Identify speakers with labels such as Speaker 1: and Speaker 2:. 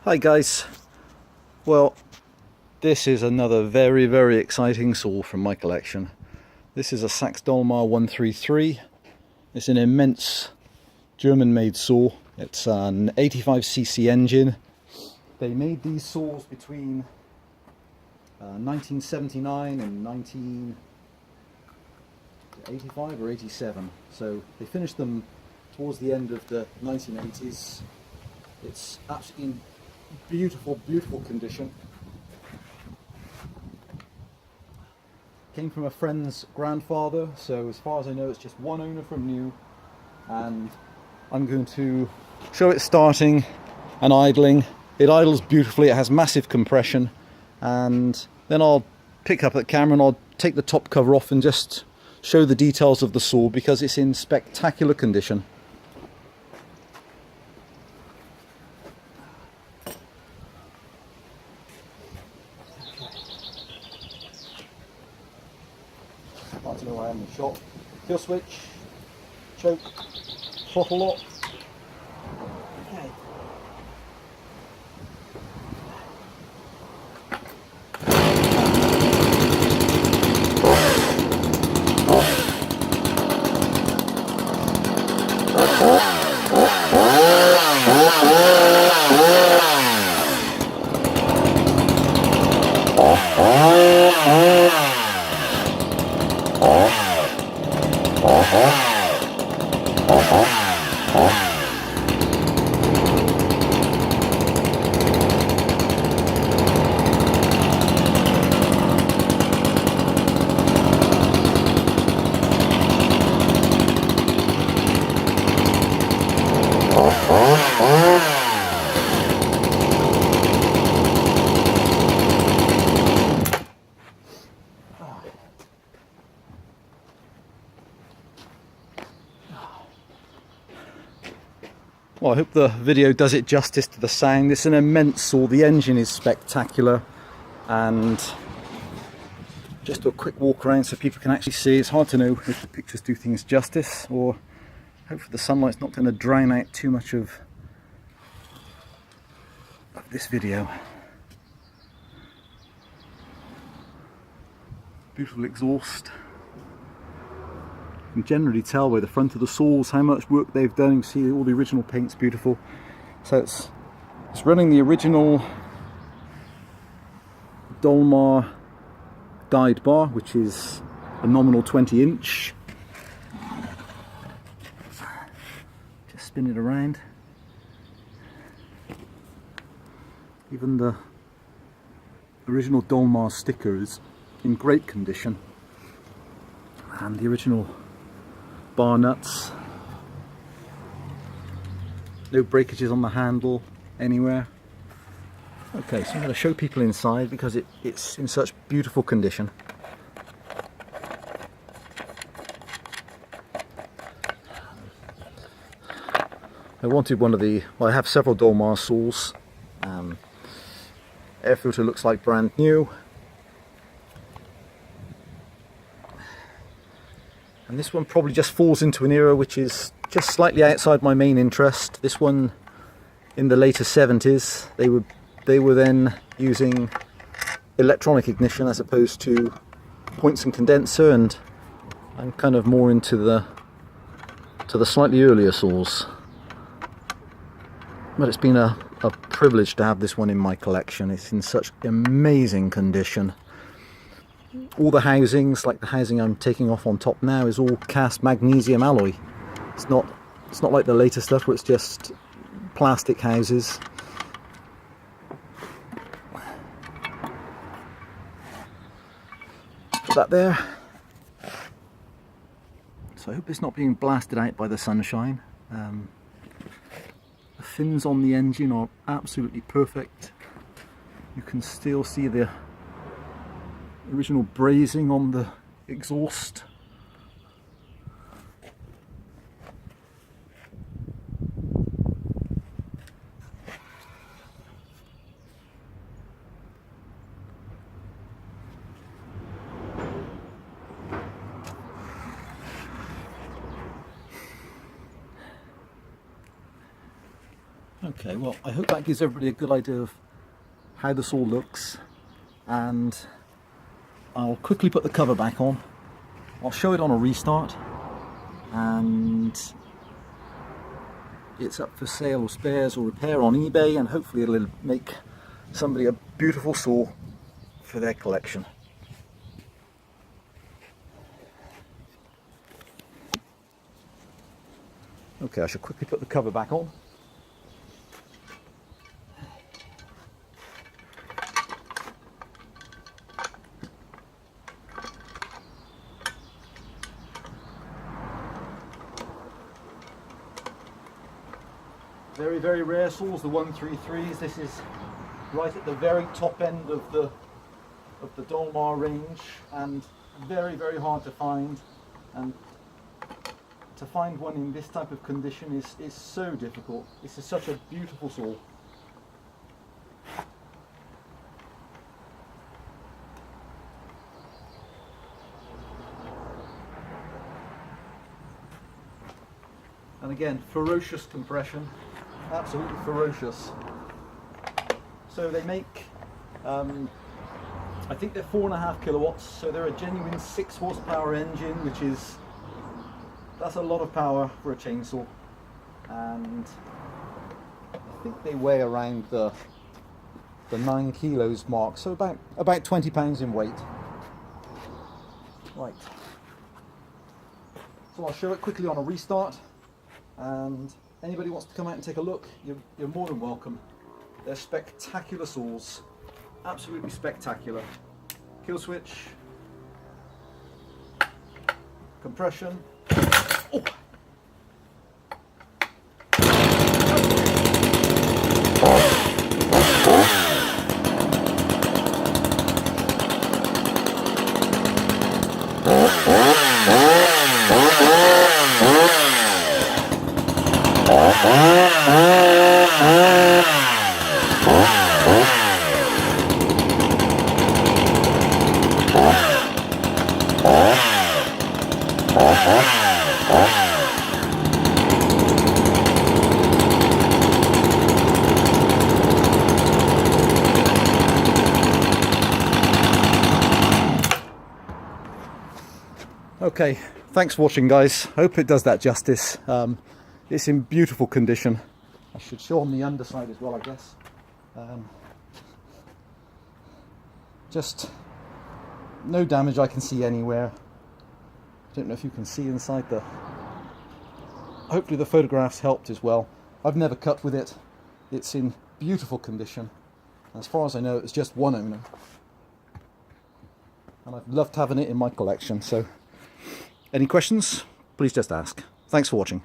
Speaker 1: Hi guys, well this is another very exciting saw from my collection. This is a Sachs Dolmar 133. It's an immense German made saw. It's an 85cc engine. They made these saws between 1979 and 1985 or 87, so they finished them towards the end of the 1980s. It's absolutely in beautiful condition. Came from a friend's grandfather, so as far as I know it's just one owner from new, and I'm going to show it starting and idling. It idles beautifully, it has massive compression, and then I'll pick up the camera and I'll take the top cover off and just show the details of the saw because it's in spectacular condition. Hard to know where I am in the shot. Kill switch, choke, throttle lock. Okay. Well, I hope the video does it justice to the sound. It's an immense saw, the engine is spectacular, and just do a quick walk around so people can actually see. It's hard to know if the pictures do things justice, or hopefully the sunlight's not going to drown out too much of this video. Beautiful exhaust. You can generally tell by the front of the saws how much work they've done. You can see all the original paint's beautiful. So it's running the original Dolmar guide bar, which is a nominal 20-inch. Just spin it around. Even the original Dolmar sticker is in great condition, and the original bar nuts. No breakages on the handle anywhere. Okay, so I'm going to show people inside because it's in such beautiful condition. I wanted one of the, well, I have several Dolmar saws. Air filter looks like brand new. And this one probably just falls into an era which is just slightly outside my main interest. This one in the later 70s, they were then using electronic ignition as opposed to points and condenser, and I'm kind of more into the slightly earlier saws. But it's been a privilege to have this one in my collection. It's in such amazing condition. All the housings, like the housing I'm taking off on top now, is all cast magnesium alloy. It's not like the later stuff where it's just plastic houses. Put that there. So I hope it's not being blasted out by the sunshine. The fins on the engine are absolutely perfect. You can still see the original brazing on the exhaust. Okay, well, I hope that gives everybody a good idea of how this all looks, and I'll quickly put the cover back on. I'll show it on a restart, and it's up for sale or spares or repair on eBay, and hopefully it'll make somebody a beautiful saw for their collection. Okay, I should quickly put the cover back on. Very, very rare saws, the 133s. This is right at the very top end of the Dolmar range, and very, very hard to find. And to find one in this type of condition is so difficult. This is such a beautiful saw. And again, ferocious compression. Absolutely ferocious. So they make, I think they're 4.5 kilowatts, so they're a genuine 6 horsepower engine, that's a lot of power for a chainsaw. And I think they weigh around the 9 kilos mark, so about 20 pounds in weight. Right. So I'll show it quickly on a restart, and anybody wants to come out and take a look, you're more than welcome. They're spectacular saws, absolutely spectacular. Kill switch, compression. Oh. Okay, thanks for watching, guys. Hope it does that justice. It's in beautiful condition. I should show on the underside as well, I guess. Just no damage I can see anywhere. Don't know if you can see inside the... Hopefully the photographs helped as well. I've never cut with it. It's in beautiful condition. As far as I know, it's just one owner. And I've loved having it in my collection, so... Any questions? Please just ask. Thanks for watching.